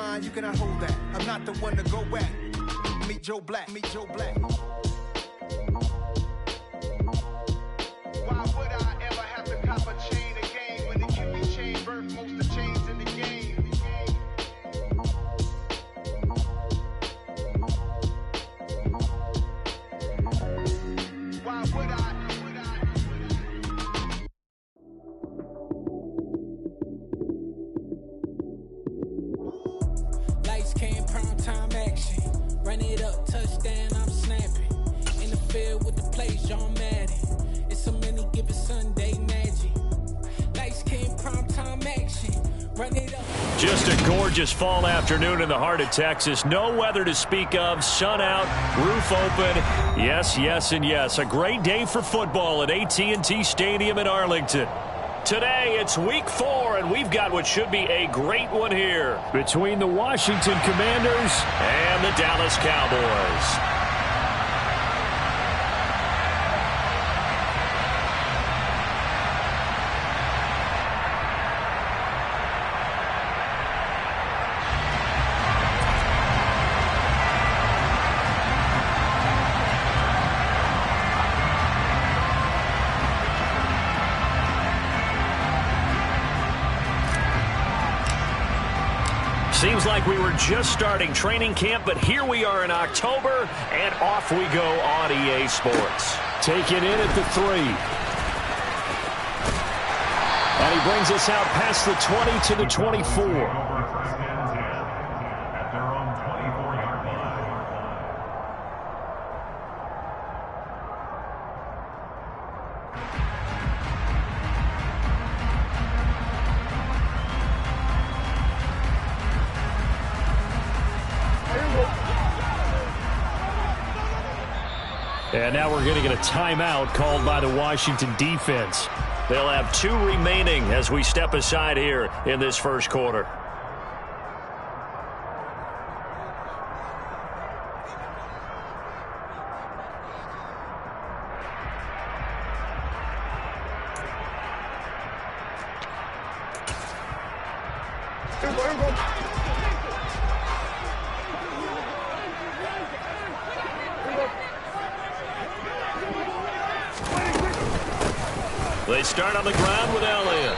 mine, you cannot hold that. I'm not the one to go back. Meet Joe Black, meet Joe Black. Why would I ever have to cop a chain again when it can be chain birth most of chains in the game? Why would I? Lights came, prime time action. Run it up, touchdown, I'm snapping. In the field with the plays, John Madden. It's a many given Sunday magic. Lights came, prime time action. Run it up. Just a gorgeous fall afternoon in the heart of Texas. No weather to speak of. Sun out, roof open. Yes, yes, and yes. A great day for football at AT&T Stadium in Arlington. Today, it's week 4, and we've got what should be a great one here between the Washington Commanders and the Dallas Cowboys. Seems like we were just starting training camp, but here we are in October, and off we go on EA Sports. Taken in at the 3. And he brings us out past the 20 to the 24. And now we're going to get a timeout called by the Washington defense. They'll have 2 remaining as we step aside here in this first quarter. They start on the ground with Elliott.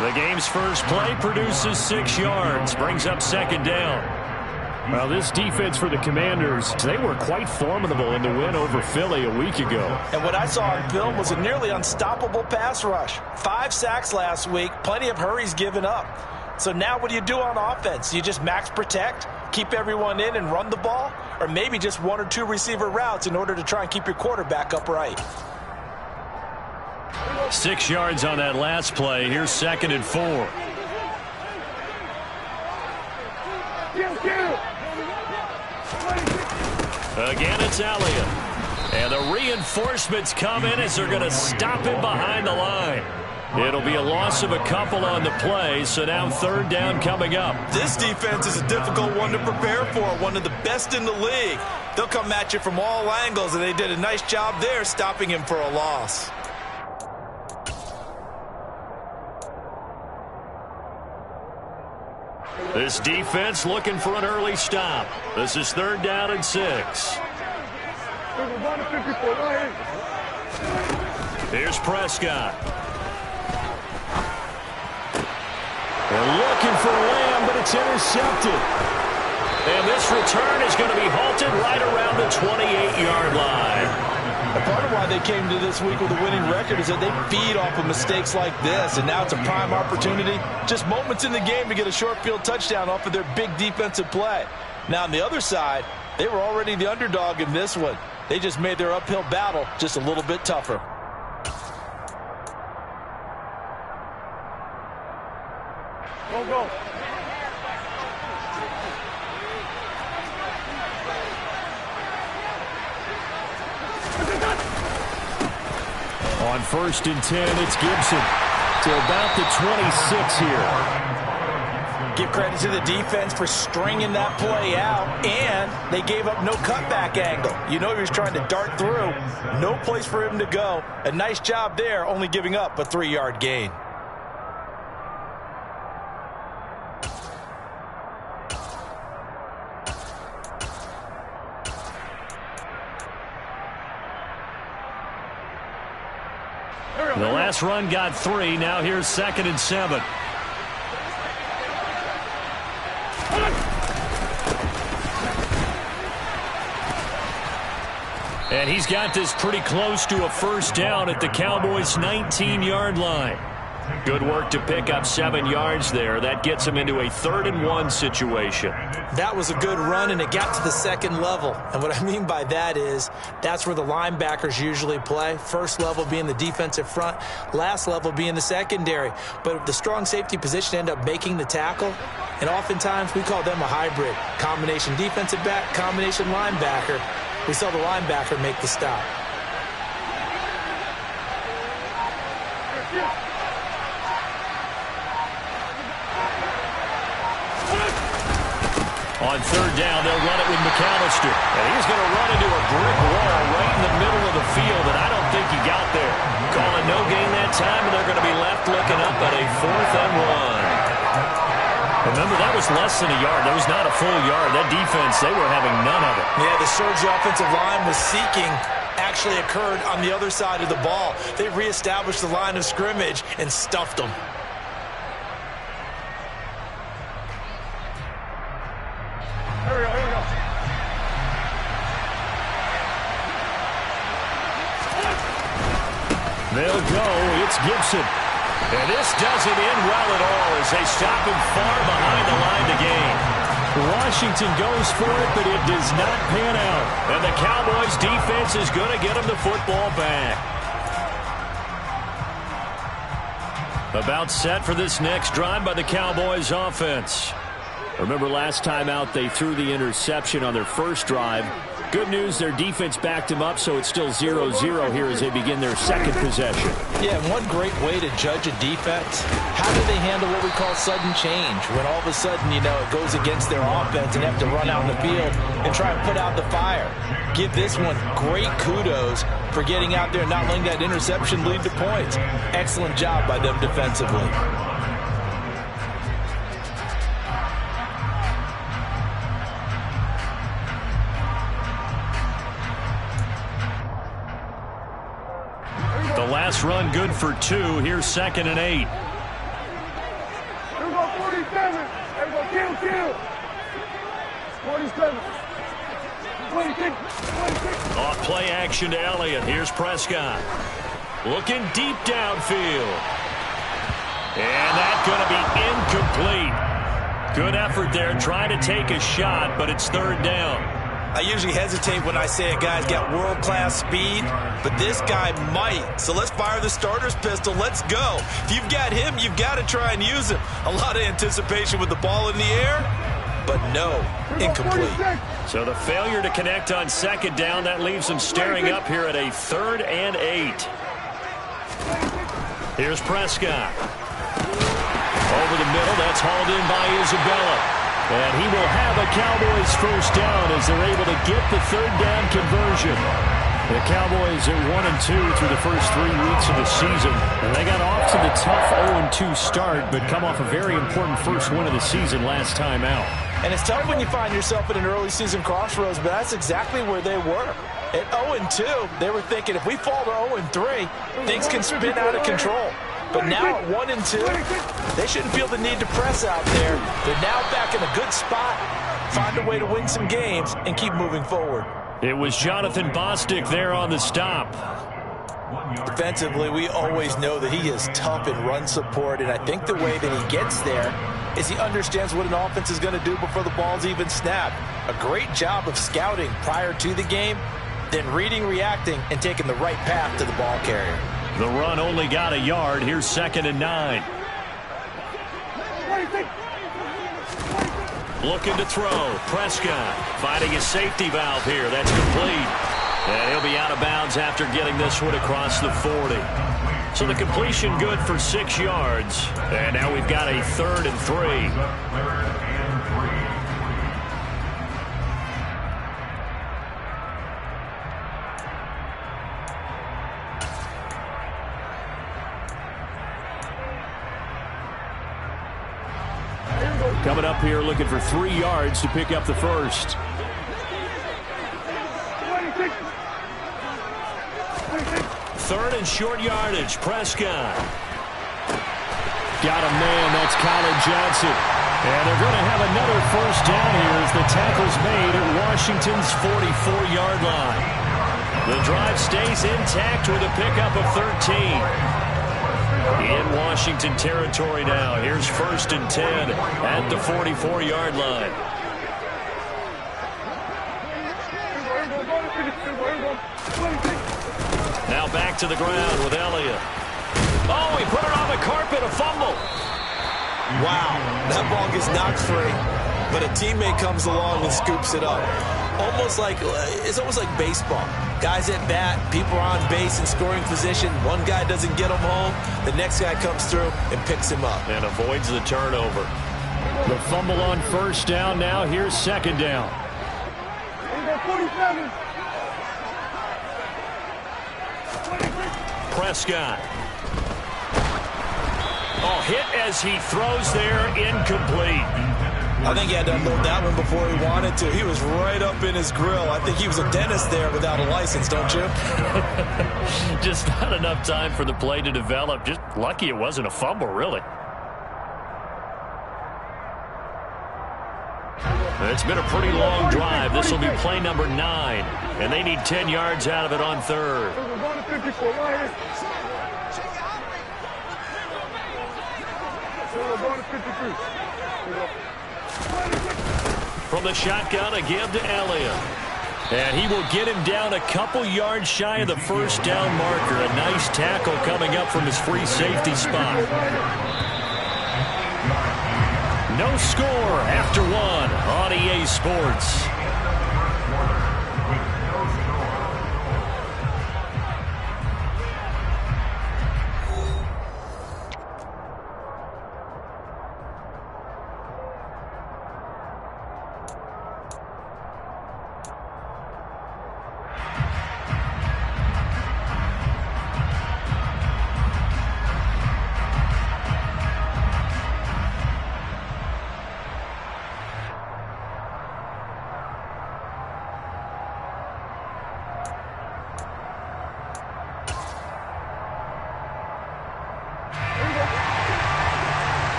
The game's first play produces 6 yards, brings up second down. Well, this defense for the Commanders, they were quite formidable in the win over Philly a week ago. And what I saw on film was a nearly unstoppable pass rush. 5 sacks last week, plenty of hurries given up. So now what do you do on offense? You just max protect, keep everyone in and run the ball? Or maybe just 1 or 2 receiver routes in order to try and keep your quarterback upright? 6 yards on that last play. Here's 2nd and 4. Again, it's Elliott. And the reinforcements come in as they're going to stop him behind the line. It'll be a loss of a couple on the play, so now 3rd down coming up. This defense is a difficult one to prepare for, one of the best in the league. They'll come at you from all angles, and they did a nice job there stopping him for a loss. This defense looking for an early stop. This is 3rd down and 6. Here's Prescott. They're looking for Lamb, but it's intercepted. And this return is going to be halted right around the 28-yard line. And part of why they came to this week with a winning record is that they feed off of mistakes like this, and now it's a prime opportunity, just moments in the game to get a short field touchdown off of their big defensive play. Now on the other side, they were already the underdog in this one. They just made their uphill battle just a little bit tougher. Go. On 1st and 10, it's Gibson to about the 26 here. Give credit to the defense for stringing that play out, and they gave up no cutback angle. You know he was trying to dart through. No place for him to go. A nice job there, only giving up a 3-yard gain. last run got 3. Now here's 2nd and 7. And he's got this pretty close to a first down at the Cowboys' 19-yard line. Good work to pick up 7 yards there. That gets him into a 3rd and 1 situation. That was a good run, and it got to the 2nd level. And what I mean by that is that's where the linebackers usually play. First level being the defensive front, last level being the secondary. But the strong safety position end up making the tackle, and oftentimes we call them a hybrid. Combination defensive back, combination linebacker. We saw the linebacker make the stop. On 3rd down, they'll run it with McAllister. And he's going to run into a brick wall right in the middle of the field, and I don't think he got there. Calling no gain that time, and they're going to be left looking up at a 4th and 1. Remember, that was less than a yard. That was not a full yard. That defense, they were having none of it. Yeah, the surge the offensive line was seeking actually occurred on the other side of the ball. They reestablished the line of scrimmage and stuffed them. They'll go. It's Gibson. And this doesn't end well at all as they stop him far behind the line to gain. Washington goes for it, but it does not pan out. And the Cowboys defense is going to get him the football back. About set for this next drive by the Cowboys offense. Remember last time out they threw the interception on their first drive. Good news, their defense backed them up, so it's still 0-0 here as they begin their second possession. Yeah, and one great way to judge a defense, how do they handle what we call sudden change? When all of a sudden, you know, it goes against their offense and they have to run out in the field and try and put out the fire. Give this one great kudos for getting out there and not letting that interception lead to points. Excellent job by them defensively. Last run good for 2. Here's 2nd and 8. Here we go, 47. Here we go, kill. 47. 26. Off play action to Elliott. Here's Prescott. Looking deep downfield. And that's going to be incomplete. Good effort there trying to take a shot, but it's 3rd down. I usually hesitate when I say a guy's got world-class speed, but this guy might. So let's fire the starter's pistol. Let's go. If you've got him, you've got to try and use him. A lot of anticipation with the ball in the air, but no, incomplete. So the failure to connect on 2nd down, that leaves them staring up here at a 3rd and 8. Here's Prescott. Over the middle, that's hauled in by Isabella. And he will have a Cowboys first down as they're able to get the 3rd down conversion. The Cowboys are 1-2 through the first 3 weeks of the season. And they got off to the tough 0-2 start, but come off a very important first win of the season last time out. And it's tough when you find yourself at an early season crossroads, but that's exactly where they were. At 0-2, they were thinking if we fall to 0-3, things can spin out of control. But now at 1-2, they shouldn't feel the need to press out there. They're now back in a good spot, find a way to win some games, and keep moving forward. It was Jonathan Bostic there on the stop. Defensively, we always know that he is tough in run support, and I think the way that he gets there is he understands what an offense is going to do before the ball's even snapped. A great job of scouting prior to the game, then reading, reacting, and taking the right path to the ball carrier. The run only got a yard. Here's 2nd and 9. Looking to throw. Prescott finding his safety valve here. That's complete. And he'll be out of bounds after getting this one across the 40. So the completion good for 6 yards. And now we've got a 3rd and 3. Coming up here looking for 3 yards to pick up the first. third and short yardage. Prescott. Got a man. That's Colin Johnson. And they're going to have another first down here as the tackle's made at Washington's 44-yard line. The drive stays intact with a pickup of 13. In Washington territory now. Here's 1st and 10 at the 44-yard line. Now back to the ground with Elliott. Oh, he put it on the carpet, a fumble. Wow, that ball gets knocked free, but a teammate comes along and scoops it up. It's almost like baseball. Guys at bat, people are on base in scoring position. One guy doesn't get him home. The next guy comes through and picks him up. And avoids the turnover. The fumble on first down. Now here's second down. Prescott. Oh, hit as he throws there, incomplete. I think he had to unload that one before he wanted to. He was right up in his grill. I think he was a dentist there without a license, don't you? Just not enough time for the play to develop. Just lucky it wasn't a fumble, really. It's been a pretty long drive. This will be play number 9, and they need 10 yards out of it on third. From the shotgun, a give to Elliott. And he will get him down a couple yards shy of the first down marker. A nice tackle coming up from his free safety spot. No score after 1 on EA Sports.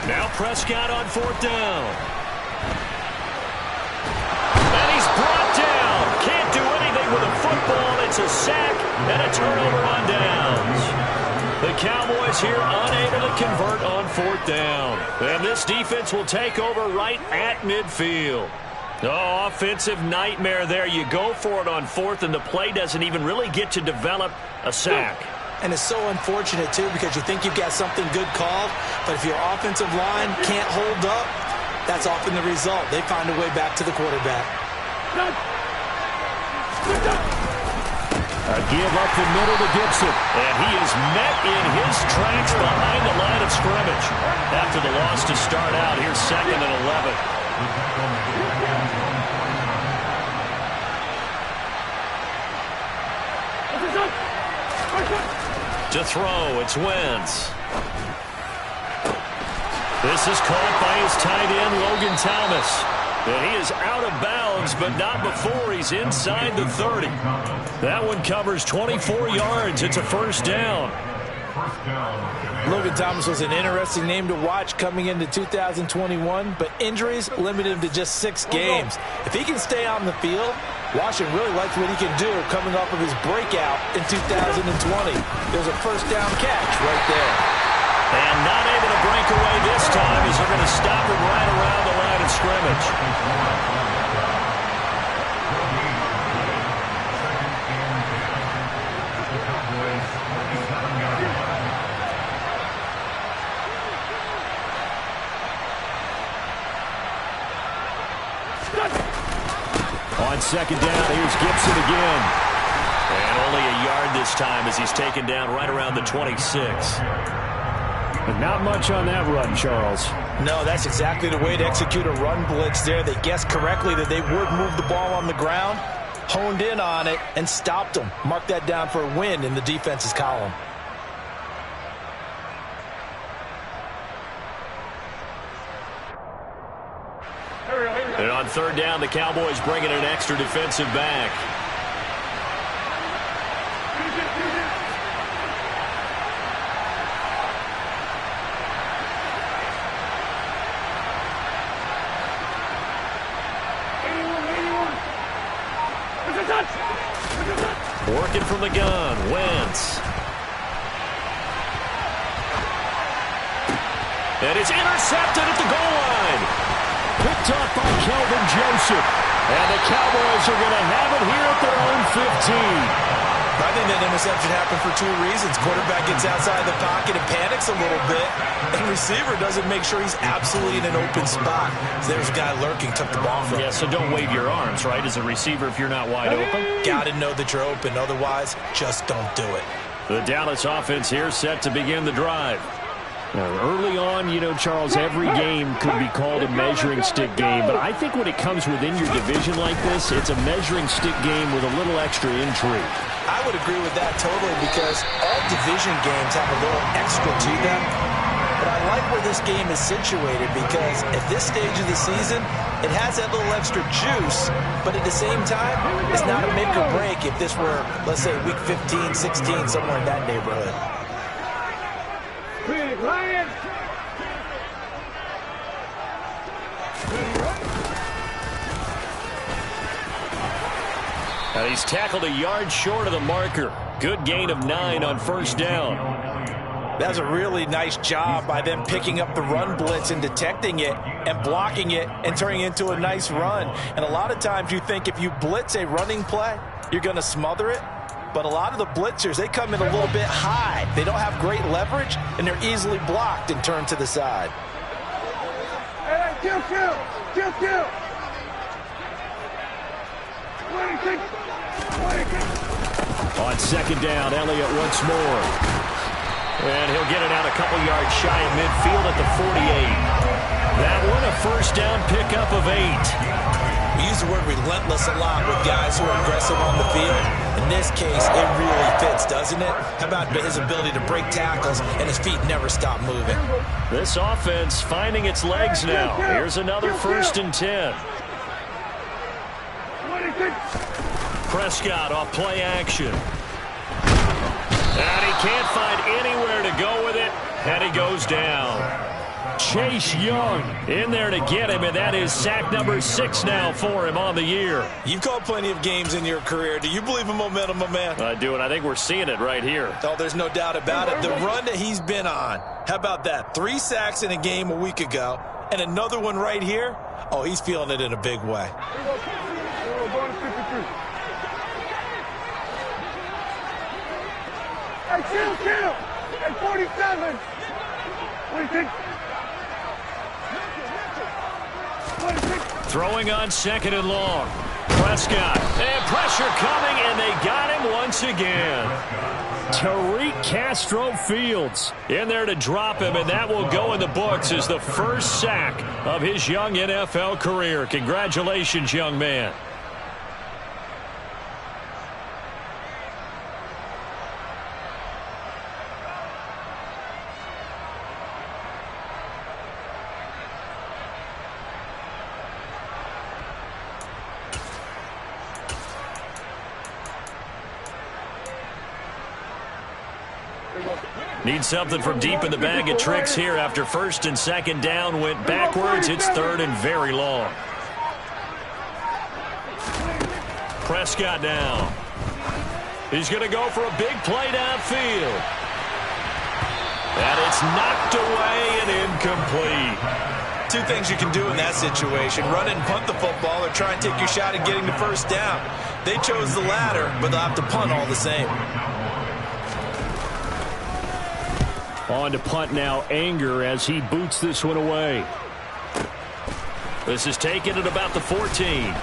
Now Prescott on 4th down. And he's brought down. Can't do anything with a football. It's a sack and a turnover on downs. The Cowboys here unable to convert on 4th down. And this defense will take over right at midfield. Oh, offensive nightmare there. You go for it on 4th, and the play doesn't even really get to develop a sack. And it's so unfortunate, too, because you think you've got something good called, but if your offensive line can't hold up, that's often the result. They find a way back to the quarterback. A give up the middle to Gibson. And he is met in his tracks behind the line of scrimmage. After the loss to start out, here's 2nd and 11. To throw, it's Wentz. This is caught by his tight end, Logan Thomas. And he is out of bounds, but not before he's inside the 30. That one covers 24 yards. It's a first down. Logan Thomas was an interesting name to watch coming into 2021, but injuries limited him to just 6 games. If he can stay on the field, Washington really likes what he can do coming off of his breakout in 2020. There's a first down catch right there. And not able to break away this time as they're going to stop him right around the line of scrimmage. On second down, here's Gibson again. And only a yard this time as he's taken down right around the 26. But not much on that run, Charles. No, that's exactly the way to execute a run blitz there. They guessed correctly that they would move the ball on the ground, honed in on it, and stopped them. Mark that down for a win in the defense's column. And on third down, the Cowboys bring in an extra defensive back. Working from the gun, Wentz. And it's intercepted at the goal line. Picked up by Kelvin Joseph. And the Cowboys are going to have it here at their own 15. I think that interception happened for two reasons. Quarterback gets outside the pocket and panics a little bit. And receiver doesn't make sure he's absolutely in an open spot. So there's a guy lurking, took the ball from him. Yeah, so don't wave your arms, right, as a receiver if you're not wide open. Got to know that you're open. Otherwise, just don't do it. The Dallas offense here set to begin the drive. Now, early on, you know, Charles, every game could be called a measuring stick game. But I think when it comes within your division like this, it's a measuring stick game with a little extra intrigue. I would agree with that totally because all division games have a little extra to them. But I like where this game is situated because at this stage of the season, it has that little extra juice. But at the same time, it's not a make or break if this were, let's say, week 15, 16, somewhere in that neighborhood. Now he's tackled a yard short of the marker. Good gain of 9 on first down. That's a really nice job by them picking up the run blitz and detecting it and blocking it and turning it into a nice run. And a lot of times you think if you blitz a running play, you're going to smother it. But a lot of the blitzers, they come in a little bit high. They don't have great leverage, and they're easily blocked and turned to the side. Hey, kill. On second down, Elliott once more. And he'll get it out a couple yards shy of midfield at the 48. That one a first down pickup of 8. We use the word relentless a lot with guys who are aggressive on the field. In this case, it really fits, doesn't it? How about his ability to break tackles and his feet never stop moving? This offense finding its legs now. Here's another first and 10. Prescott off play action. And he can't find anywhere to go with it, and he goes down. Chase Young in there to get him, and that is sack number 6 now for him on the year. You've called plenty of games in your career. Do you believe in momentum, my man? I do, and I think we're seeing it right here. Oh, there's no doubt about it. The run that he's been on, how about that? 3 sacks in a game a week ago, and another one right here. Oh, he's feeling it in a big way. Hey, kill! At 47! What do you think? Throwing on second and long. Prescott. And pressure coming, and they got him once again. Tariq Castro-Fields in there to drop him, and that will go in the books as the first sack of his young NFL career. Congratulations, young man. Need something from deep in the bag of tricks here after first and second down went backwards. It's third and very long. Prescott now. He's going to go for a big play downfield. And it's knocked away and incomplete. 2 things you can do in that situation. Run and punt the football or try and take your shot at getting the first down. They chose the latter, but they'll have to punt all the same. On to punt now, Anger, as he boots this one away. This is taken at about the 14.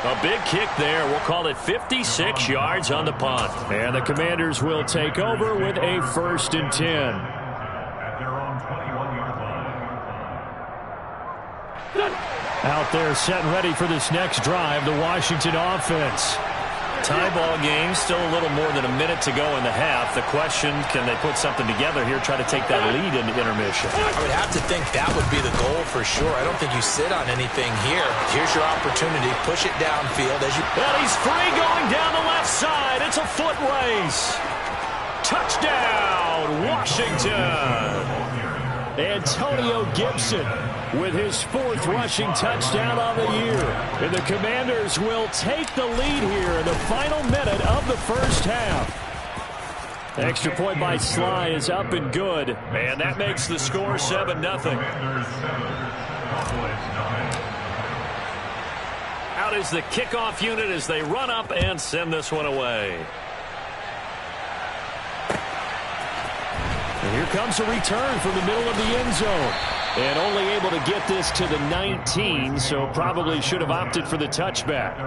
A big kick there. We'll call it 56 yards on the punt. And the Commanders will take over with a first and 10. Out there set and ready for this next drive, the Washington offense. Tie ball game, still a little more than a minute to go in the half. The question, can they put something together here, try to take that lead into intermission? I would have to think that would be the goal for sure. I don't think you sit on anything here. Here's your opportunity. Push it downfield as you... Well, he's free going down the left side. It's a foot race. Touchdown, Washington. Antonio Gibson with his 4th rushing touchdown on the year. And the Commanders will take the lead here in the final minute of the first half. Extra point by Sly is up and good. And that makes the score 7-0. Out is the kickoff unit as they run up and send this one away. And here comes a return from the middle of the end zone. And only able to get this to the 19, so probably should have opted for the touchback.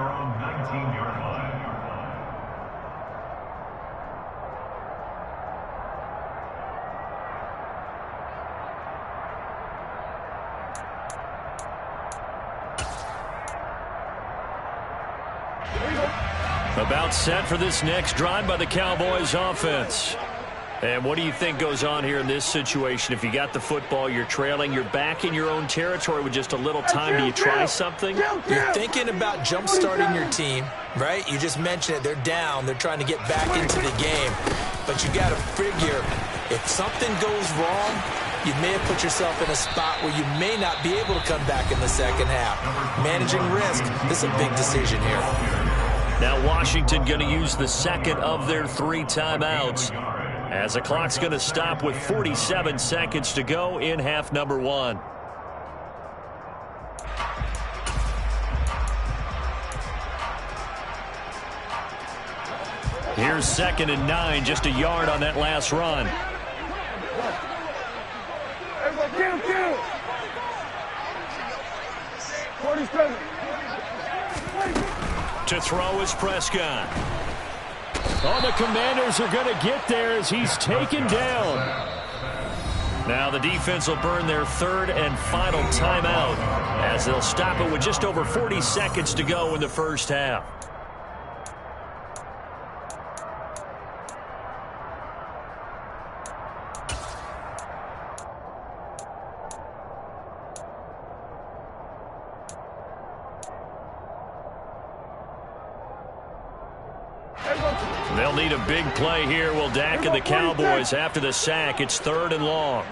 About set for this next drive by the Cowboys offense. And what do you think goes on here in this situation? If you got the football, you're trailing, you're back in your own territory with just a little time. Do you try something? You're thinking about jump-starting your team, right? You just mentioned it. They're down. They're trying to get back into the game. But you got to figure, if something goes wrong, you may have put yourself in a spot where you may not be able to come back in the second half. Managing risk, this is a big decision here. Now Washington going to use the second of their 3 timeouts, as the clock's going to stop with 47 seconds to go in half number 1. Here's 2nd and 9, just a yard on that last run. To throw is Prescott. Oh, the Commanders are going to get there as he's taken down. Now the defense will burn their 3rd and final timeout as they'll stop it with just over 40 seconds to go in the first half. They'll need a big play here. Will Dak and the Cowboys after the sack. It's 3rd and long.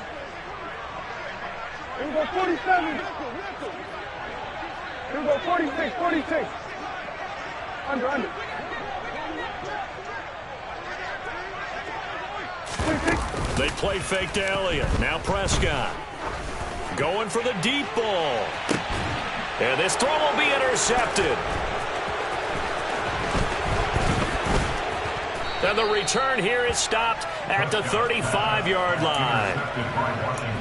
Here we go, 47. Here we go, 46, 46. Under. 46. They play fake to Elliott. Now Prescott. Going for the deep ball. And this throw will be intercepted. And the return here is stopped at the 35-yard line.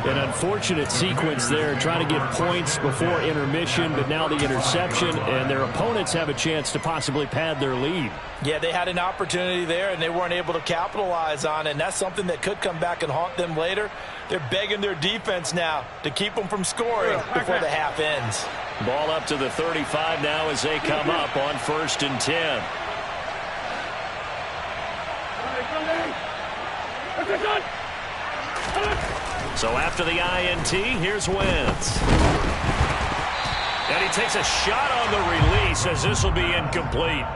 An unfortunate sequence there, trying to get points before intermission, but now the interception, and their opponents have a chance to possibly pad their lead. Yeah, they had an opportunity there, and they weren't able to capitalize on it, and that's something that could come back and haunt them later. They're begging their defense now to keep them from scoring before the half ends. Ball up to the 35 now as they come up on 1st and 10. So after the INT, here's Wentz. And he takes a shot on the release as this will be incomplete.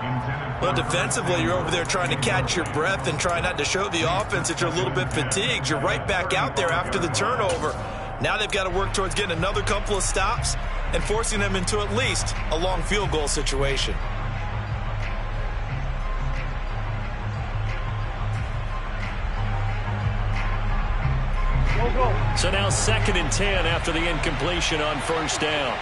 Well, defensively, you're over there trying to catch your breath and try not to show the offense that you're a little bit fatigued. You're right back out there after the turnover. Now they've got to work towards getting another couple of stops and forcing them into at least a long field goal situation. So now 2nd and 10 after the incompletion on 1st down.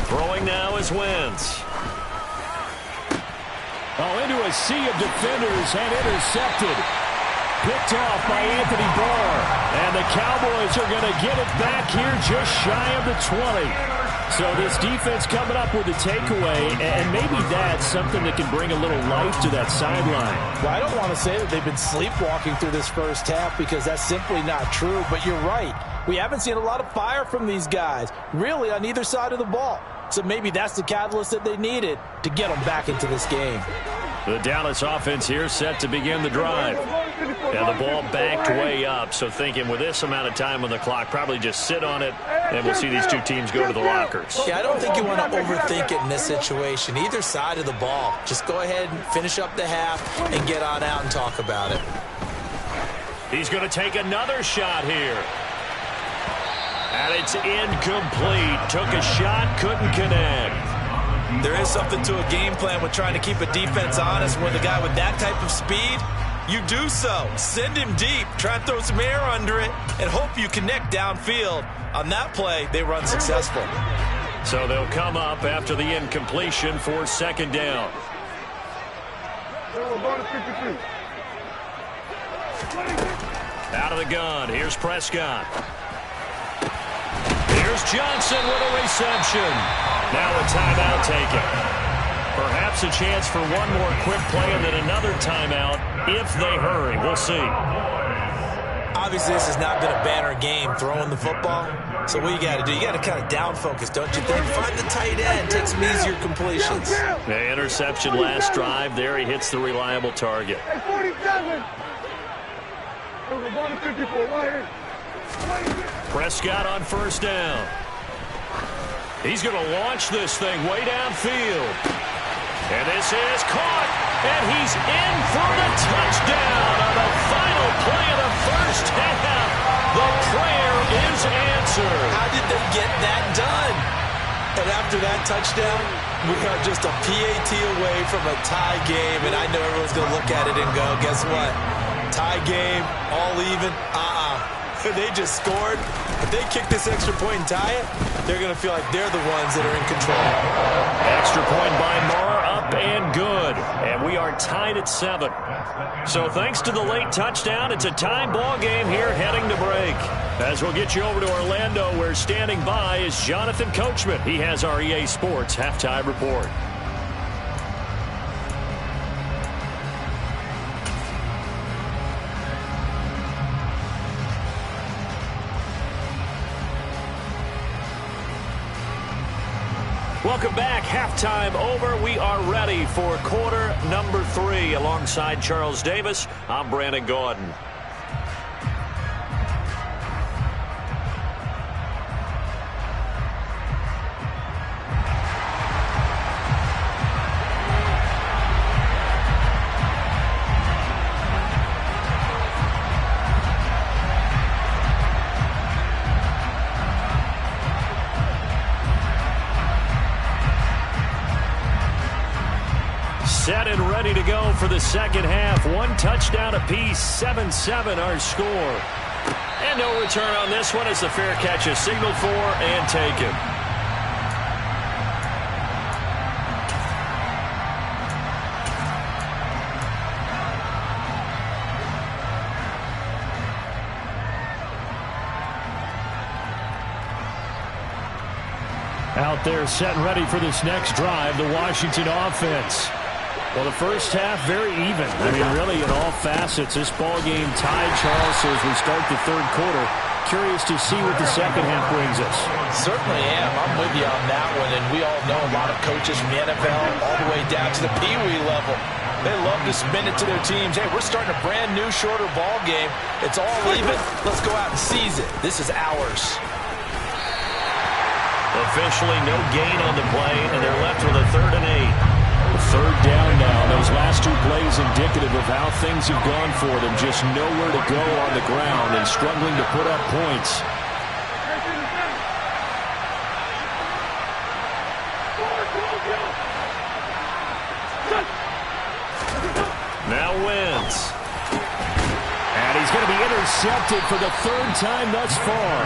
Throwing now is Wentz. Into a sea of defenders and intercepted. Picked off by Anthony Barr. And the Cowboys are going to get it back here just shy of the 20. So this defense coming up with a takeaway, and maybe that's something that can bring a little life to that sideline. Well, I don't want to say that they've been sleepwalking through this first half because that's simply not true, but you're right. We haven't seen a lot of fire from these guys, really on either side of the ball. So maybe that's the catalyst that they needed to get them back into this game. The Dallas offense here set to begin the drive. And the ball backed way up, so thinking with this amount of time on the clock, probably just sit on it, and we'll see these two teams go to the lockers. Yeah, I don't think you want to overthink it in this situation. Either side of the ball. Just go ahead and finish up the half and get on out and talk about it. He's going to take another shot here. And it's incomplete. Took a shot, couldn't connect. There is something to a game plan with trying to keep a defense honest. With a guy with that type of speed, you do so. Send him deep. Try and throw some air under it and hope you connect downfield. On that play, they were unsuccessful. So they'll come up after the incompletion for second down. Out of the gun. Here's Prescott. Here's Johnson with a reception. Now a timeout taken. Perhaps a chance for one more quick play and then another timeout if they hurry. We'll see. Obviously, this has not been a banner game throwing the football. So what you got to do, you got to kind of down focus, don't you think? Find the tight end, take some easier completions. The interception last drive. There he hits the reliable target. 47. Prescott on first down. He's going to launch this thing way downfield. And this is caught. And he's in for the touchdown on the final play of the first half. The prayer is answered. How did they get that done? And after that touchdown, we are just a PAT away from a tie game. And I know everyone's going to look at it and go, guess what? Tie game, all even, They just scored. If they kick this extra point and tie it, they're going to feel like they're the ones that are in control. Extra point by Moore, up and good. And we are tied at 7. So thanks to the late touchdown, it's a tie ball game here heading to break. As we'll get you over to Orlando, where standing by is Jonathan Coachman. He has our EA Sports halftime report. Welcome back. Halftime over. We are ready for quarter number 3. Alongside Charles Davis, I'm Brandon Gaudin. Set and ready to go for the second half. One touchdown apiece, 7-7 our score. And no return on this one as the fair catch is signaled for and taken. Out there set and ready for this next drive, the Washington offense. Well, the first half, very even. I mean, really, in all facets, this ball game tied, Charles, so as we start the third quarter. Curious to see what the second half brings us. Certainly am. I'm with you on that one, and we all know a lot of coaches from the NFL all the way down to the Pee-wee level. They love to spin it to their teams. Hey, we're starting a brand new, shorter ball game. It's all even. Let's go out and seize it. This is ours. Officially no gain on the play, and they're left with a 3rd and 8. Third down now. Those last 2 plays indicative of how things have gone for them. Just nowhere to go on the ground and struggling to put up points. Now wins. And he's going to be intercepted for the 3rd time thus far.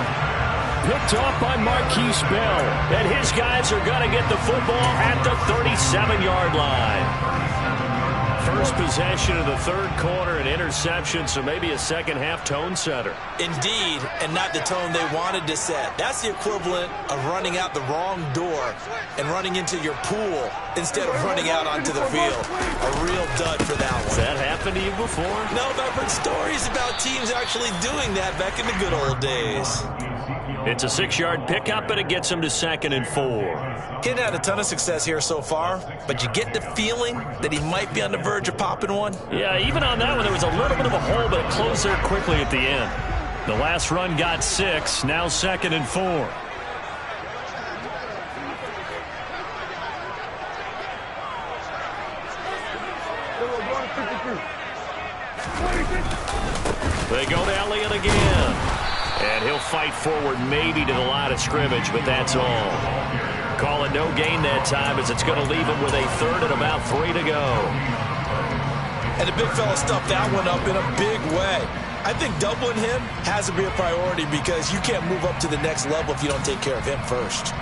Picked off by Marquise Bell. And his guys are going to get the football at the 37-yard line. First possession of the third quarter, an interception, so maybe a second-half tone setter. Indeed, and not the tone they wanted to set. That's the equivalent of running out the wrong door and running into your pool instead of running out onto the field. A real dud for that one. Has that happened to you before? No, but I've heard stories about teams actually doing that back in the good old days. It's a 6-yard pickup, and it gets him to 2nd and 4. He hadn't had a ton of success here so far, but you get the feeling that he might be on the verge of popping one. Yeah, even on that one, there was a little bit of a hole, but it closed there quickly at the end. The last run got 6, now 2nd and 4. They go to Elliott again. And he'll fight forward maybe to the line of scrimmage, but that's all. Call it no gain that time as it's going to leave him with a 3rd and about 3 to go. And the big fella stuffed that one up in a big way. I think doubling him has to be a priority because you can't move up to the next level if you don't take care of him first.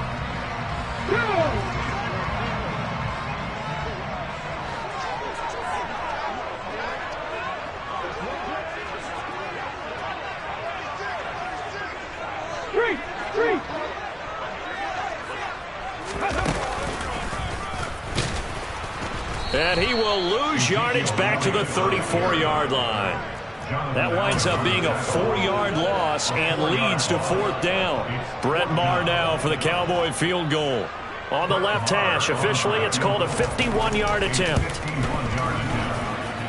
And he will lose yardage back to the 34-yard line. That winds up being a 4-yard loss and leads to 4th down. Brett Maher now for the Cowboy field goal. On the left hash, officially it's called a 51-yard attempt.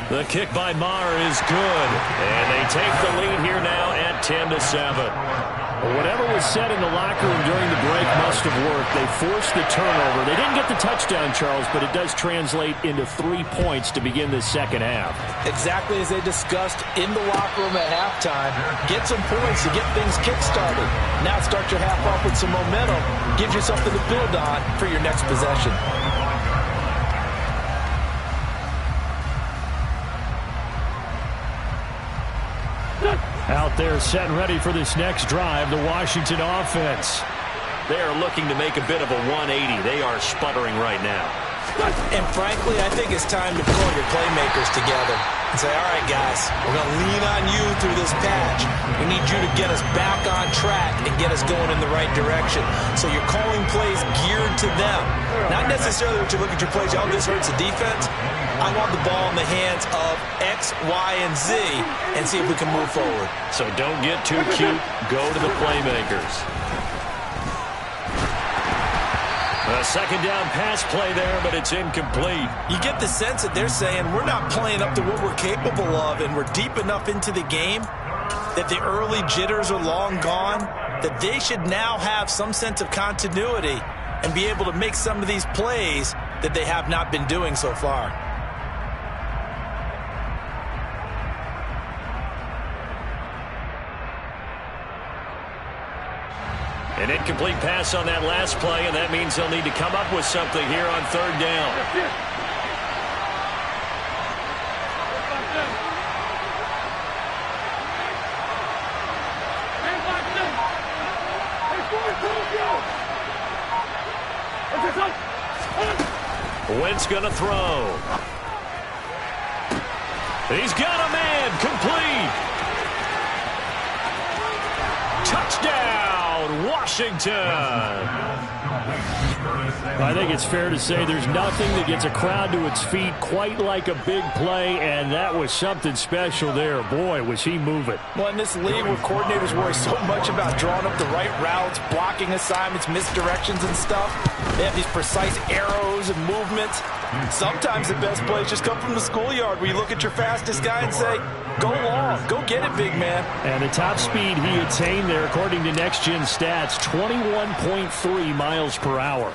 The kick by Maher is good. And they take the lead here now at 10-7. Whatever was said in the locker room during the break must have worked. They forced the turnover. They didn't get the touchdown, Charles, but it does translate into 3 points to begin this second half. Exactly as they discussed in the locker room at halftime. Get some points to get things kick-started. Now start your half off with some momentum. Gives you something to build on for your next possession. Out there set and ready for this next drive, the Washington offense. They are looking to make a bit of a 180. They are sputtering right now. And frankly, I think it's time to pull your playmakers together and say, all right, guys, we're going to lean on you through this patch. We need you to get us back on track and get us going in the right direction. So you're calling plays geared to them. Not necessarily what you look at your plays, oh, this hurts the defense. I want the ball in the hands of X, Y, and Z and see if we can move forward. So don't get too cute. Go to the playmakers. A second down pass play there, but it's incomplete. You get the sense that they're saying we're not playing up to what we're capable of, and we're deep enough into the game that the early jitters are long gone, that they should now have some sense of continuity and be able to make some of these plays that they have not been doing so far. An incomplete pass on that last play, and that means they'll need to come up with something here on 3rd down. Wentz gonna throw. He's got a man, complete. Touchdown, Washington. I think it's fair to say there's nothing that gets a crowd to its feet quite like a big play, and that was something special there. Boy, was he moving. Well, in this league where coordinators worry so much about drawing up the right routes, blocking assignments, misdirections and stuff, they have these precise arrows and movements. Sometimes the best plays just come from the schoolyard where you look at your fastest guy and say, go long, go get it, big man. And the top speed he attained there, according to Next Gen Stats, 21.3 miles per hour.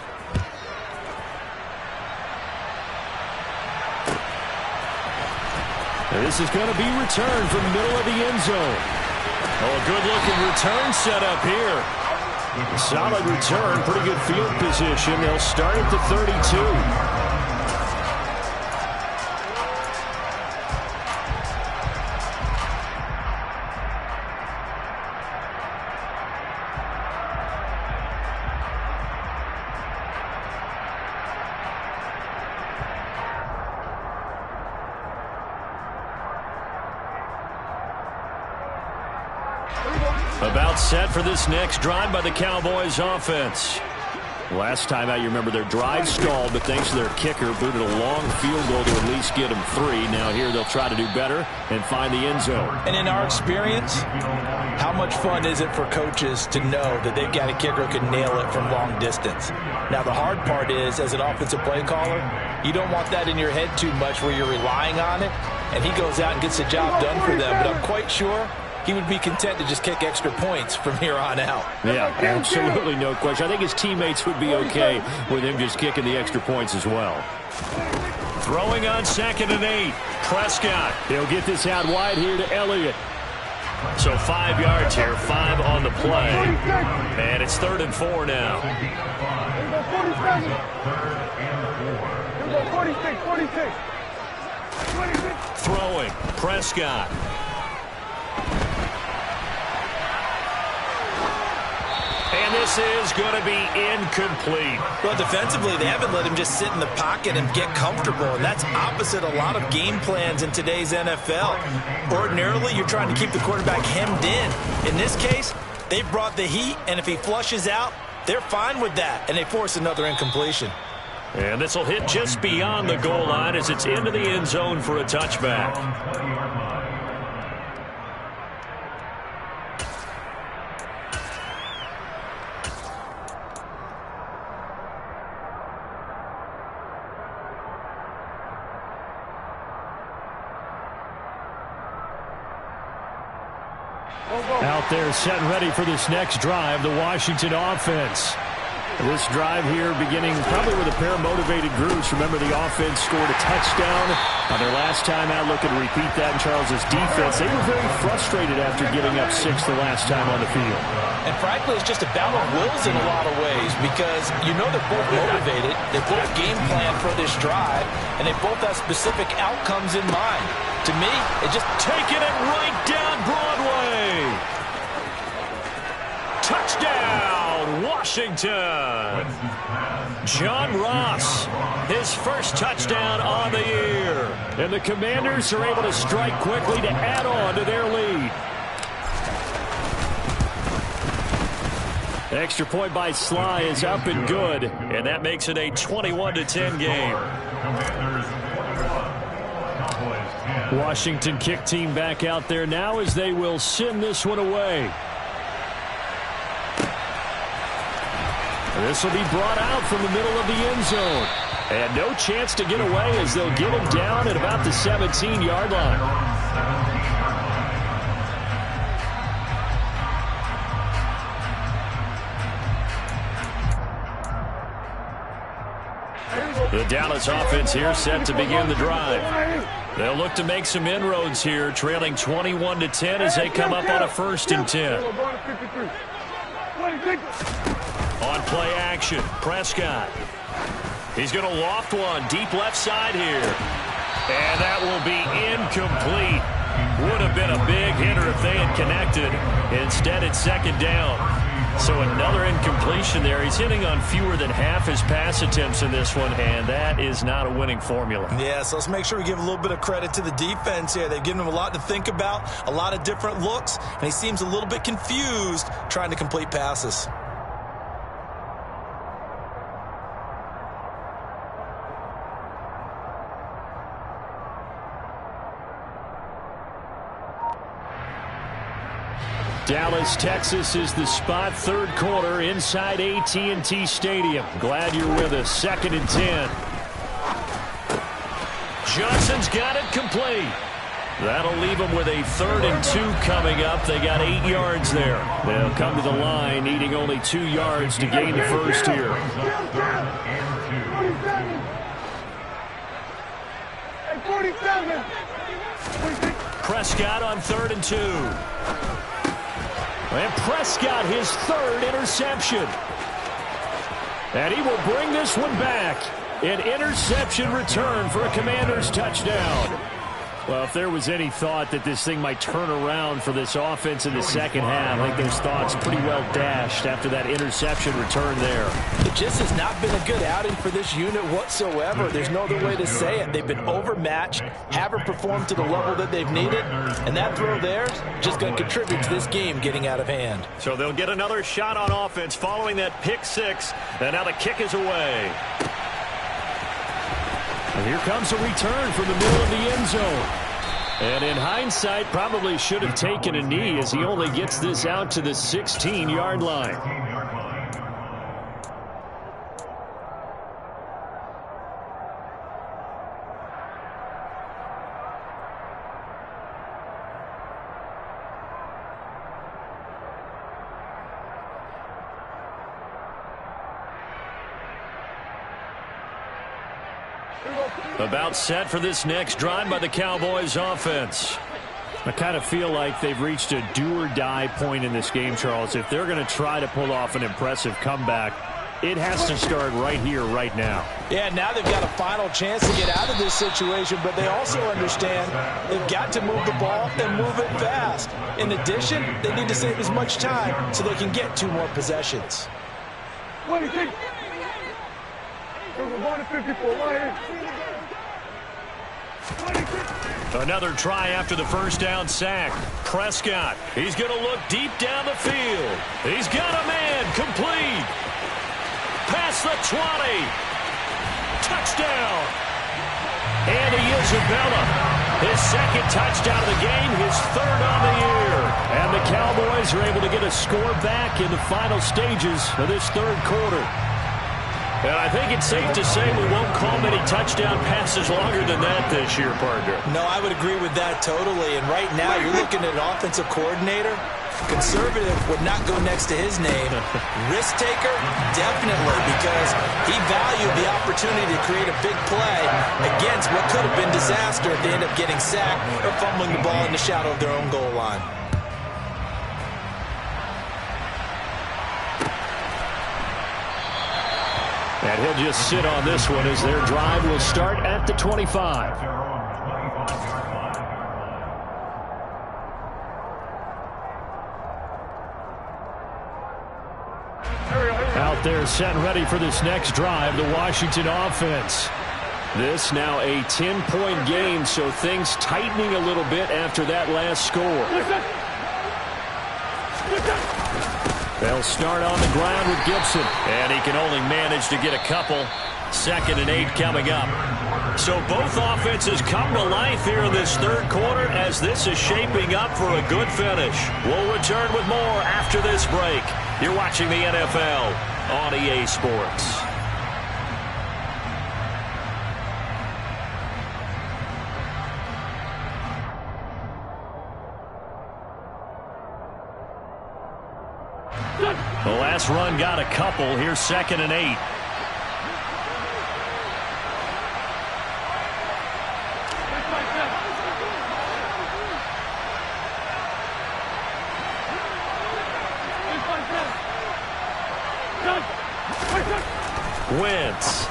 And this is going to be returned from the middle of the end zone. Oh, a good-looking return set up here. Solid return, pretty good field position. They'll start at the 32. About set for this next drive by the Cowboys offense. Last time out, you remember their drive stalled, but thanks to their kicker, booted a long field goal to at least get them 3. Now here they'll try to do better and find the end zone. And in our experience, how much fun is it for coaches to know that they've got a kicker who can nail it from long distance? Now the hard part is, as an offensive play caller, you don't want that in your head too much where you're relying on it, and he goes out and gets the job done for them. But I'm quite sure he would be content to just kick extra points from here on out. Yeah, absolutely no question. I think his teammates would be okay with him just kicking the extra points as well. Throwing on 2nd and 8. Prescott. He'll get this out wide here to Elliott. So 5 yards here, 5 on the play. And it's 3rd and 4 now. 46. Throwing. Prescott. And this is going to be incomplete. Well, defensively, they haven't let him just sit in the pocket and get comfortable, and that's opposite a lot of game plans in today's NFL. Ordinarily, you're trying to keep the quarterback hemmed in. In this case, they brought the heat, and if he flushes out, they're fine with that, and they force another incompletion. And this will hit just beyond the goal line as it's into the end zone for a touchback. Out there set and ready for this next drive, the Washington offense. This drive here beginning probably with a pair of motivated groups. Remember, the offense scored a touchdown on their last time out. Looking to repeat that in Charles's defense. They were very frustrated after giving up 6 the last time on the field. And frankly, it's just a battle of wills in a lot of ways because you know they're both motivated. They both game plan for this drive, and they both have specific outcomes in mind. To me, it just taking it right down Broadway. Touchdown, Washington. John Ross, his first touchdown on the year. And the Commanders are able to strike quickly to add on to their lead. Extra point by Sly is up and good, and that makes it a 21-10 game. Washington kick team back out there now as they will send this one away. This will be brought out from the middle of the end zone. And no chance to get away as they'll get him down at about the 17-yard line. The Dallas offense here set to begin the drive. They'll look to make some inroads here, trailing 21-10 as they come up on a 1st and 10. On play action, Prescott. He's going to loft one deep left side here. And that will be incomplete. Would have been a big hitter if they had connected. Instead, it's 2nd down. So another incompletion there. He's hitting on fewer than half his pass attempts in this one, and that is not a winning formula. Yeah, so let's make sure we give a little bit of credit to the defense here. They've given him a lot to think about, a lot of different looks, and he seems a little bit confused trying to complete passes. Dallas, Texas is the spot. 3rd quarter inside AT&T Stadium. Glad you're with us. 2nd and 10. Johnson's got it complete. That'll leave them with a 3rd and 2 coming up. They got 8 yards there. They'll come to the line needing only 2 yards to gain the first here. 47. Prescott on 3rd and 2. And Prescott, his 3rd interception. And he will bring this one back. An interception return for a Commanders touchdown. Well, if there was any thought that this thing might turn around for this offense in the second half, I think those thoughts pretty well dashed after that interception return there. It just has not been a good outing for this unit whatsoever. There's no other way to say it. They've been overmatched, haven't performed to the level that they've needed, and that throw there is just going to contribute to this game getting out of hand. So they'll get another shot on offense following that pick six, and now the kick is away. And here comes a return from the middle of the end zone. And in hindsight, probably should have taken a knee as he only gets this out to the 16-yard line. About set for this next drive by the Cowboys offense. I kind of feel like they've reached a do-or-die point in this game, Charles. If they're going to try to pull off an impressive comeback, it has to start right here, right now. Yeah, now they've got a final chance to get out of this situation, but they also understand they've got to move the ball and move it fast. In addition, they need to save as much time so they can get 2 more possessions. 26. We're going to 54. Right here. Another try after the first down sack. Prescott, he's going to look deep down the field. He's got a man, complete. Past the 20. Touchdown. Andy Isabella, his second touchdown of the game, his third on the year. And the Cowboys are able to get a score back in the final stages of this third quarter. And I think it's safe to say we won't call many touchdown passes longer than that this year, partner. No, I would agree with that totally. And right now, you're looking at an offensive coordinator. Conservative would not go next to his name. Risk taker, definitely, because he valued the opportunity to create a big play against what could have been disaster if they end up getting sacked or fumbling the ball in the shadow of their own goal line. And he'll just sit on this one as their drive will start at the 25. Out there set and ready for this next drive, the Washington offense. This now a 10-point game, so things tightening a little bit after that last score. They'll start on the ground with Gibson, and he can only manage to get a couple. 2nd and 8 coming up. So both offenses come to life here in this third quarter as this is shaping up for a good finish. We'll return with more after this break. You're watching the NFL on EA Sports. The last run got a couple. Here's 2nd and 8. Wentz.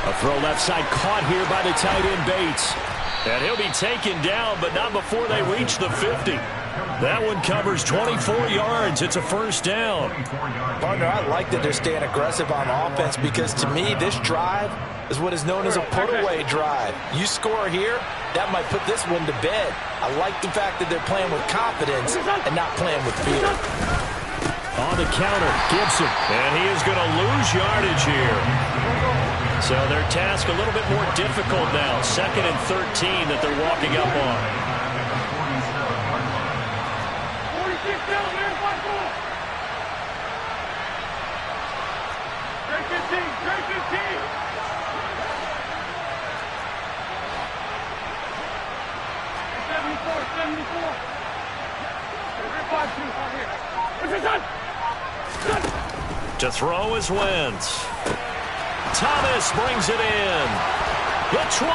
A throw left side caught here by the tight end Bates. And he'll be taken down, but not before they reach the 50. That one covers 24 yards. It's a first down. Partner, I like that they're staying aggressive on offense because to me, this drive is what is known as a put-away drive. You score here, that might put this one to bed. I like the fact that they're playing with confidence and not playing with fear. On the counter, Gibson. And he is going to lose yardage here. So their task a little bit more difficult now. 2nd and 13 that they're walking up on. 46 down there, 15, 15. To throw is Wentz. Thomas brings it in. The 20.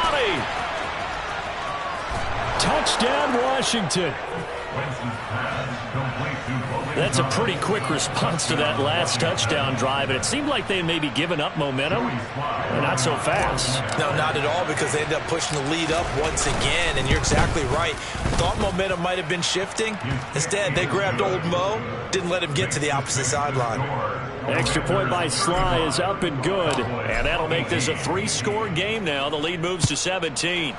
Touchdown, Washington. That's a pretty quick response to that last touchdown drive, and it seemed like they had maybe given up momentum. Not so fast. No, not at all, because they ended up pushing the lead up once again, and you're exactly right. Thought momentum might have been shifting. Instead, they grabbed old Mo, didn't let him get to the opposite sideline. Extra point by Sly is up and good, and that'll make this a 3-score game now. The lead moves to 17.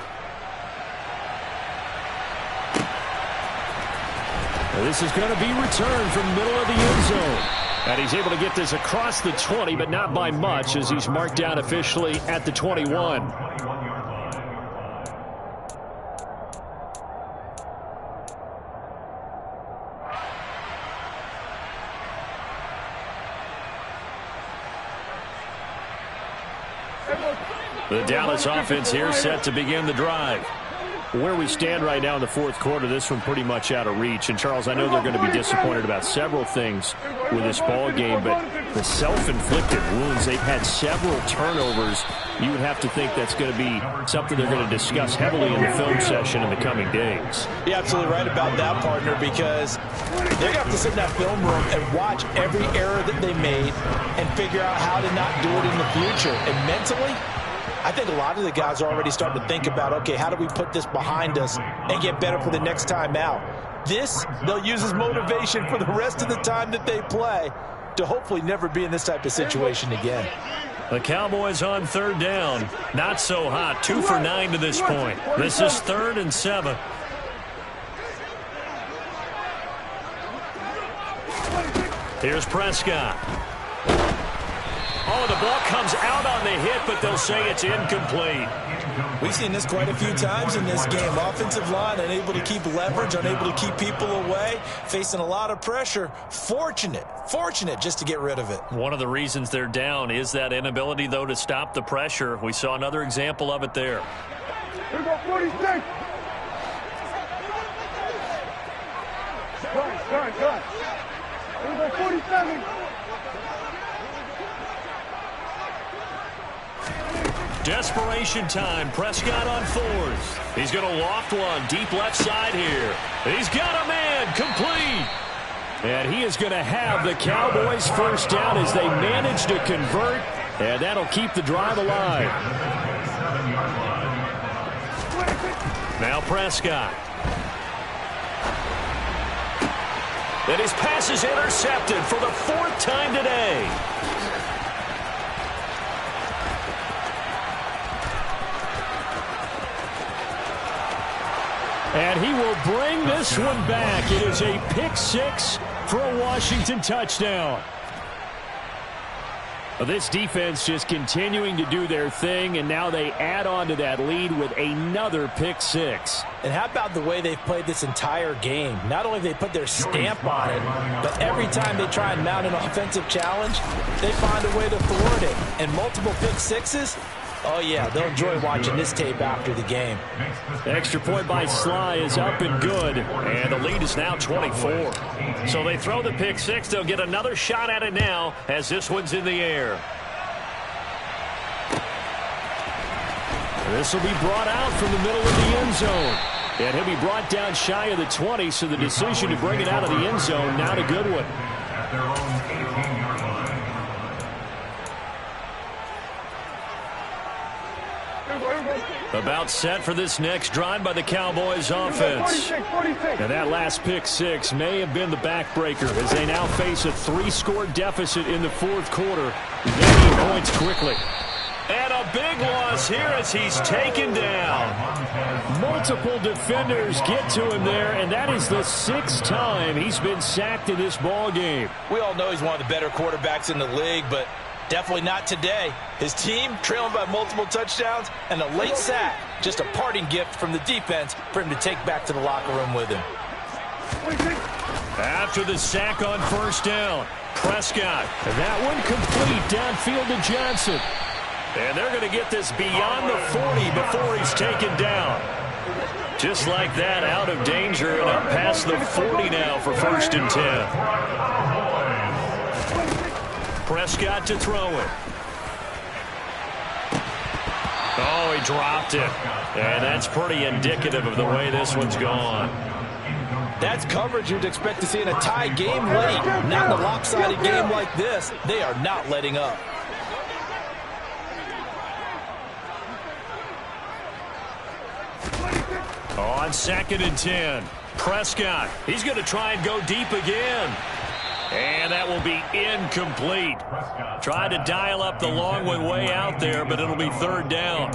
This is going to be returned from the middle of the end zone. And he's able to get this across the 20, but not by much, as he's marked down officially at the 21. The Dallas offense here set to begin the drive. Where we stand right now in the fourth quarter, this one pretty much out of reach. And, Charles, I know they're going to be disappointed about several things with this ball game, but the self-inflicted wounds, they've had several turnovers. You would have to think that's going to be something they're going to discuss heavily in the film session in the coming days. You're absolutely right about that, partner, because they're going to have to sit in that film room and watch every error that they made and figure out how to not do it in the future. And mentally, I think a lot of the guys are already starting to think about, okay, how do we put this behind us and get better for the next time out? This, they'll use as motivation for the rest of the time that they play to hopefully never be in this type of situation again. The Cowboys on third down. Not so hot. 2 for 9 to this point. This is 3rd and 7. Here's Prescott. Oh, the ball comes out on the hit, but they'll say it's incomplete. We've seen this quite a few times in this game. Offensive line unable to keep leverage, unable to keep people away, facing a lot of pressure. Fortunate just to get rid of it. One of the reasons they're down is that inability, though, to stop the pressure. We saw another example of it there. Here we go, 46. Good. Here we go, 47. Desperation time. Prescott on 4th. He's going to loft one deep left side here. He's got a man complete. And he is going to have the Cowboys first down as they manage to convert. And that'll keep the drive alive. Now Prescott. And his pass is intercepted for the 4th time today. And he will bring this one back. It is a pick-6 for a Washington touchdown. This defense just continuing to do their thing, and now they add on to that lead with another pick-6. And how about the way they've played this entire game? Not only have they put their stamp on it, but every time they try and mount an offensive challenge, they find a way to thwart it. And multiple pick-6s, oh, yeah, they'll enjoy watching this tape after the game. Extra point by Sly is up and good, and the lead is now 24. So they throw the pick-6. They'll get another shot at it now as this one's in the air. This will be brought out from the middle of the end zone. And he'll be brought down shy of the 20, so the decision to bring it out of the end zone, not a good one. About set for this next drive by the Cowboys offense. And that last pick-6 may have been the backbreaker as they now face a 3-score deficit in the fourth quarter. They need points quickly. And a big loss here as he's taken down. Multiple defenders get to him there, and that is the 6th time he's been sacked in this ball game. We all know he's one of the better quarterbacks in the league, but definitely not today. His team trailing by multiple touchdowns and a late sack. Just a parting gift from the defense for him to take back to the locker room with him. After the sack on first down, Prescott. And that one complete downfield to Johnson. And they're going to get this beyond the 40 before he's taken down. Just like that, out of danger and up past the 40 now for 1st and 10. Prescott to throw it. Oh, he dropped it. And that's pretty indicative of the way this one's gone. That's coverage you'd expect to see in a tie game late. Not in a lopsided game like this. They are not letting up. On 2nd and 10. Prescott. He's going to try and go deep again. And that will be incomplete. Tried to dial up the long one way out there, but it'll be 3rd down.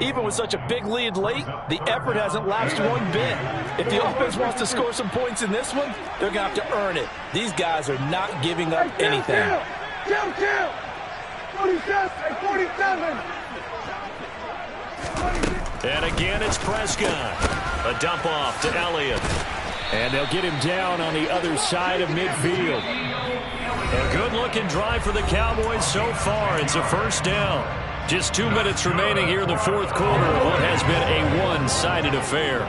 Even with such a big lead late, the effort hasn't lapsed one bit. If the offense wants to score some points in this one, they're going to have to earn it. These guys are not giving up anything. Kill! 47, 47. And again, it's Prescott. A dump off to Elliott. And they'll get him down on the other side of midfield. A good-looking drive for the Cowboys so far. It's a 1st down. Just 2 minutes remaining here in the 4th quarter of what has been a one-sided affair.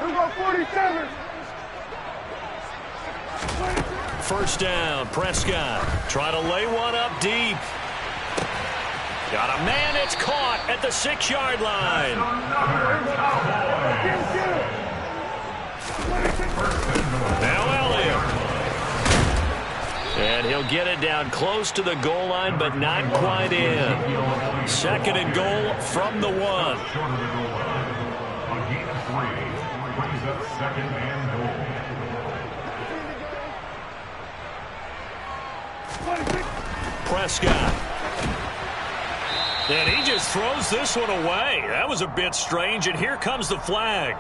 We're going 47. 1st down, Prescott. Try to lay one up deep. Got a man, it's caught at the 6-yard line. Now Elliott. And he'll get it down close to the goal line, but not quite in. 2nd and goal from the 1. A gain of 3 brings up 2nd and goal. Prescott. And he just throws this one away. That was a bit strange, and here comes the flag.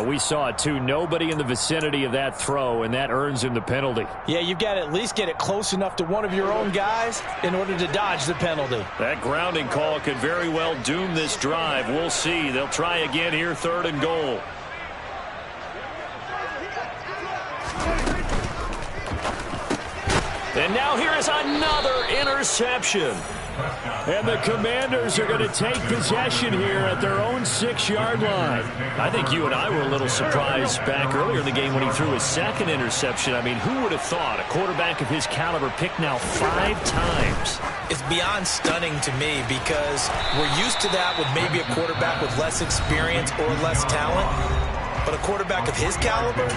We saw it too. Nobody in the vicinity of that throw, and that earns him the penalty. Yeah, you've got to at least get it close enough to one of your own guys in order to dodge the penalty. That grounding call could very well doom this drive. We'll see. They'll try again here, 3rd and goal. And now here is another interception. And the Commanders are going to take possession here at their own 6-yard line. I think you and I were a little surprised back earlier in the game when he threw his 2nd interception. I mean, who would have thought a quarterback of his caliber picked now 5 times? It's beyond stunning to me because we're used to that with maybe a quarterback with less experience or less talent. But a quarterback of his caliber,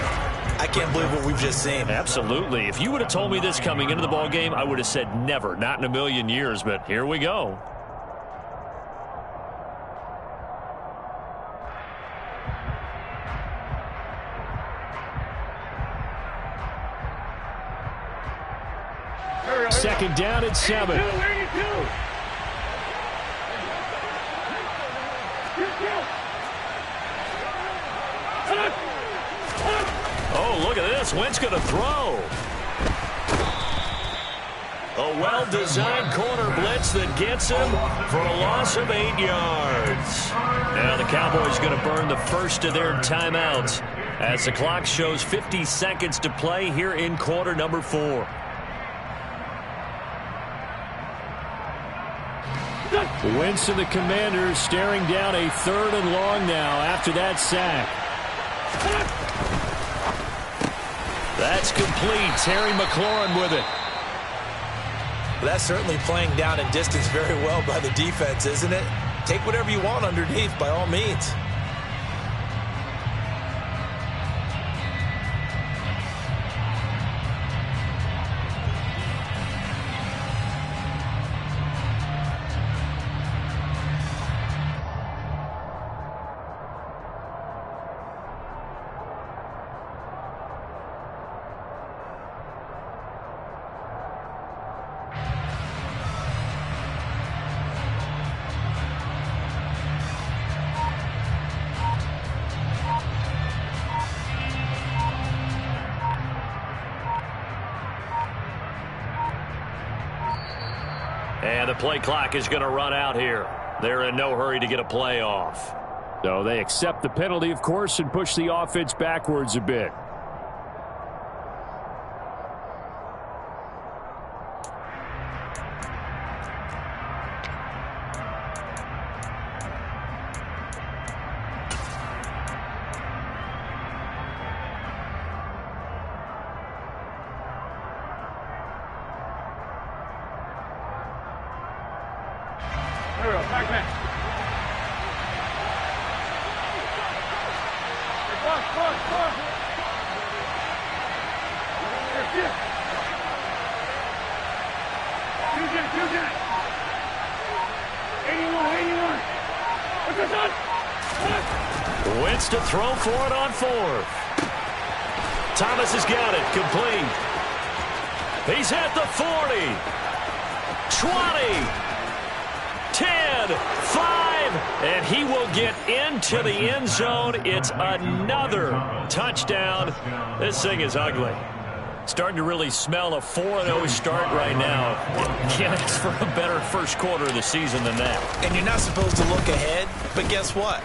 I can't believe what we've just seen. Absolutely. If you would have told me this coming into the ball game, I would have said never, not in a million years, but here we go. Second down at 7. Oh, look at this. Wentz going to throw. A well-designed corner blitz that gets him for a loss of 8 yards. Now the Cowboys going to burn the first of their timeouts as the clock shows 50 seconds to play here in quarter number 4. Wentz and the Commanders staring down a 3rd and long now after that sack. That's complete. Terry McLaurin with it. That's certainly playing down and distance very well by the defense, isn't it? Take whatever you want underneath by all means. And the play clock is going to run out here. They're in no hurry to get a play off. So they accept the penalty, of course, and push the offense backwards a bit. Here, back man. Come. Here. Fusion. 81. What's this on? Wentz to throw for it on 4th. Thomas has got it. Complete. He's at the 40. 20. 10. 5. And he will get into the end zone. It's another touchdown. This thing is ugly. Starting to really smell a 4-0 start right now. Can't ask for a better first quarter of the season than that. And you're not supposed to look ahead, but guess what?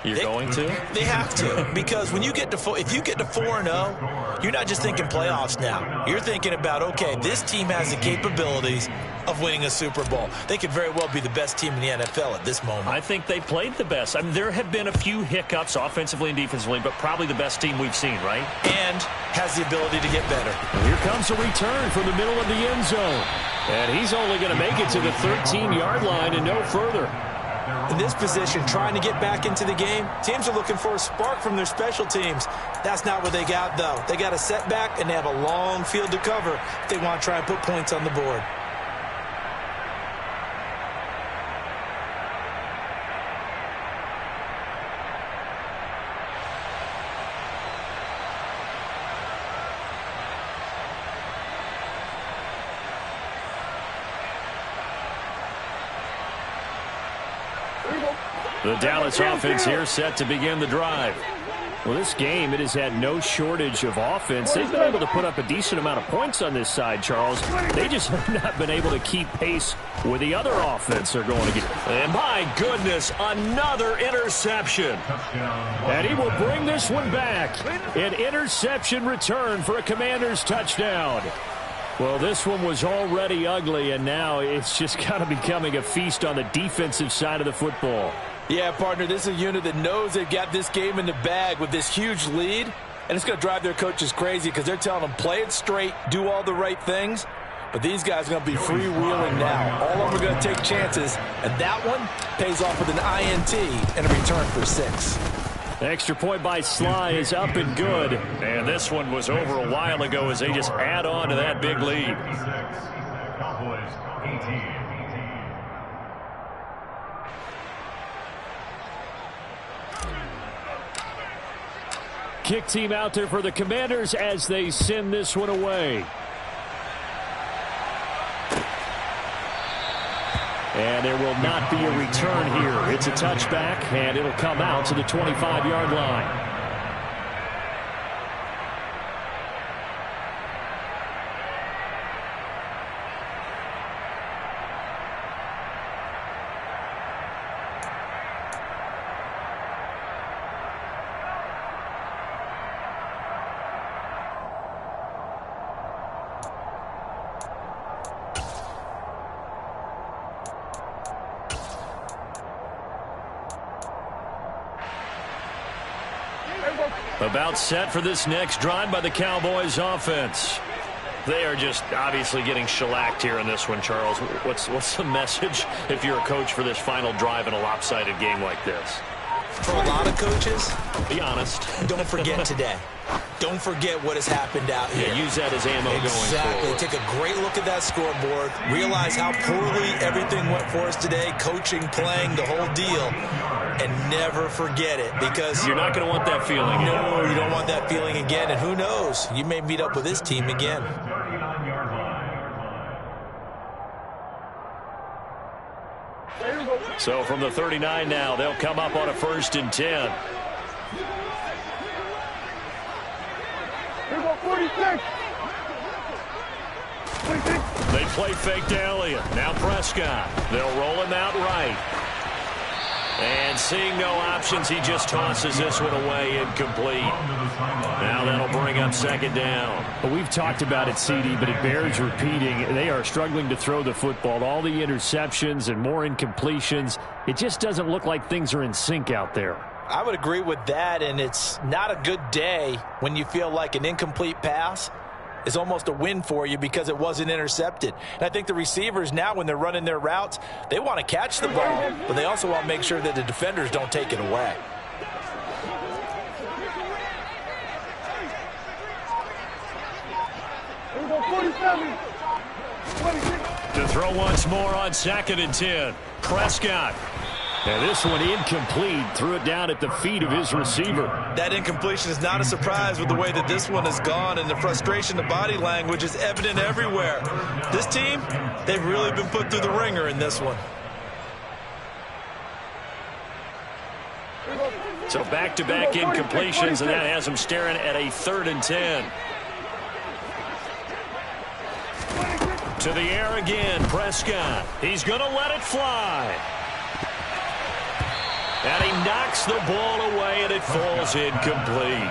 You're going to? They have to, because when you get to if you get to 4-0, you're not just thinking playoffs now. You're thinking about, okay, this team has the capabilities of winning a Super Bowl. They could very well be the best team in the NFL at this moment. I think they played the best. I mean, there have been a few hiccups offensively and defensively, but probably the best team we've seen, right? And has the ability to get better. And here comes a return from the middle of the end zone. And he's only going to make it to the 13-yard line and no further. In this position, trying to get back into the game, teams are looking for a spark from their special teams. That's not what they got, though. They got a setback, and they have a long field to cover if they want to try and put points on the board. The Dallas offense here set to begin the drive. Well, this game, it has had no shortage of offense. They've been able to put up a decent amount of points on this side, Charles. They just have not been able to keep pace with the other offense they're going to get. And my goodness, another interception. And he will bring this one back. An interception return for a Commanders touchdown. Well, this one was already ugly, and now it's just kind of becoming a feast on the defensive side of the football. Yeah, partner, this is a unit that knows they've got this game in the bag with this huge lead, and it's going to drive their coaches crazy because they're telling them play it straight, do all the right things. But these guys are going to be freewheeling now. All of them are going to take chances, and that one pays off with an INT and a return for 6. Extra point by Sly is up and good. And this one was over a while ago as they just add on to that big lead. Cowboys 18. Kick team out there for the Commanders as they send this one away. And there will not be a return here. It's a touchback, and it'll come out to the 25-yard line. About set for this next drive by the Cowboys offense. They are just obviously getting shellacked here in this one, Charles. What's the message if you're a coach for this final drive in a lopsided game like this? For a lot of coaches, be honest. Don't forget today. Don't forget what has happened out here. Yeah, use that as ammo going Exactly. forward. Take a great look at that scoreboard. Realize how poorly everything went for us today. Coaching, playing, the whole deal. And never forget it, because you're not going to want that feeling again. No, you don't want that feeling again. And who knows? You may meet up with this team again. So from the 39 now, they'll come up on a 1st and 10. Here go 46. They play fake to Elliott. Now Prescott. They'll roll him out right. And seeing no options, he just tosses this one away, incomplete. Now that'll bring up 2nd down. Well, we've talked about it, CD, but it bears repeating. They are struggling to throw the football. All the interceptions and more incompletions. It just doesn't look like things are in sync out there. I would agree with that, and it's not a good day when you feel like an incomplete pass is almost a win for you because it wasn't intercepted. And I think the receivers now, when they're running their routes, they want to catch the ball, but they also want to make sure that the defenders don't take it away. To throw once more on 2nd and 10. Prescott. And this one incomplete. Threw it down at the feet of his receiver. That incompletion is not a surprise with the way that this one has gone, and the frustration, the body language is evident everywhere. This team, they've really been put through the ringer in this one. So back-to-back incompletions, and that has him staring at a 3rd and 10. To the air again, Prescott. He's going to let it fly. And he knocks the ball away, and it falls incomplete.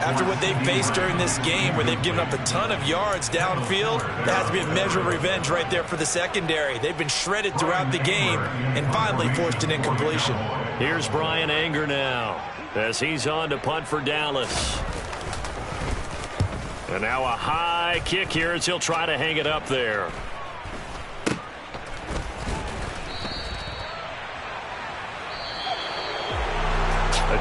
After what they've faced during this game, where they've given up a ton of yards downfield, that has to be a measure of revenge right there for the secondary. They've been shredded throughout the game and finally forced an incompletion. Here's Brian Anger now as he's on to punt for Dallas. And now a high kick here as he'll try to hang it up there.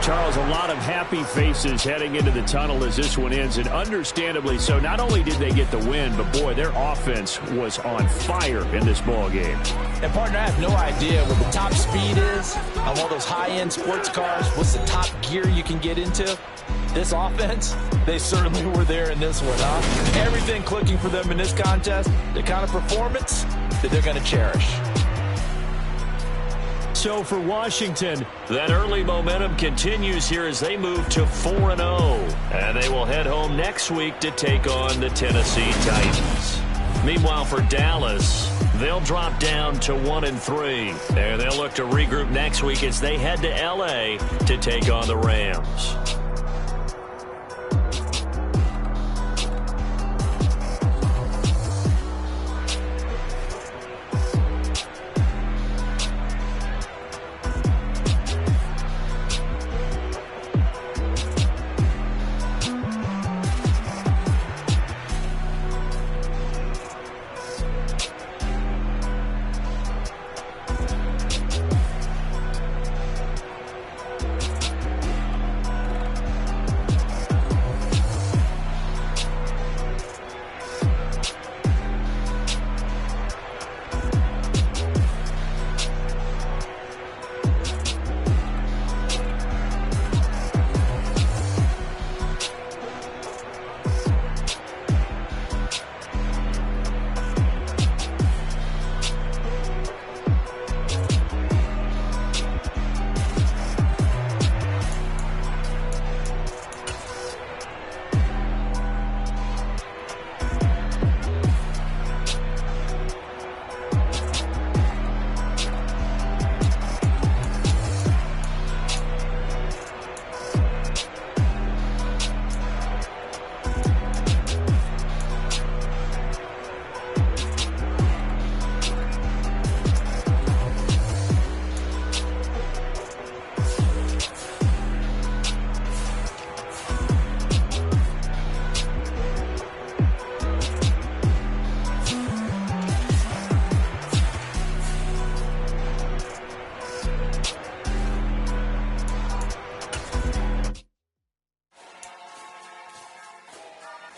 Charles, a lot of happy faces heading into the tunnel as this one ends, and understandably so. Not only did they get the win, but boy, their offense was on fire in this ball game. And partner, I have no idea what the top speed is on all those high-end sports cars. What's the top gear you can get into? This offense, they certainly were there in this one, huh? Everything clicking for them in this contest, the kind of performance that they're going to cherish. So for Washington, that early momentum continues here as they move to 4-0. And they will head home next week to take on the Tennessee Titans. Meanwhile, for Dallas, they'll drop down to 1-3. And they'll look to regroup next week as they head to L.A. to take on the Rams.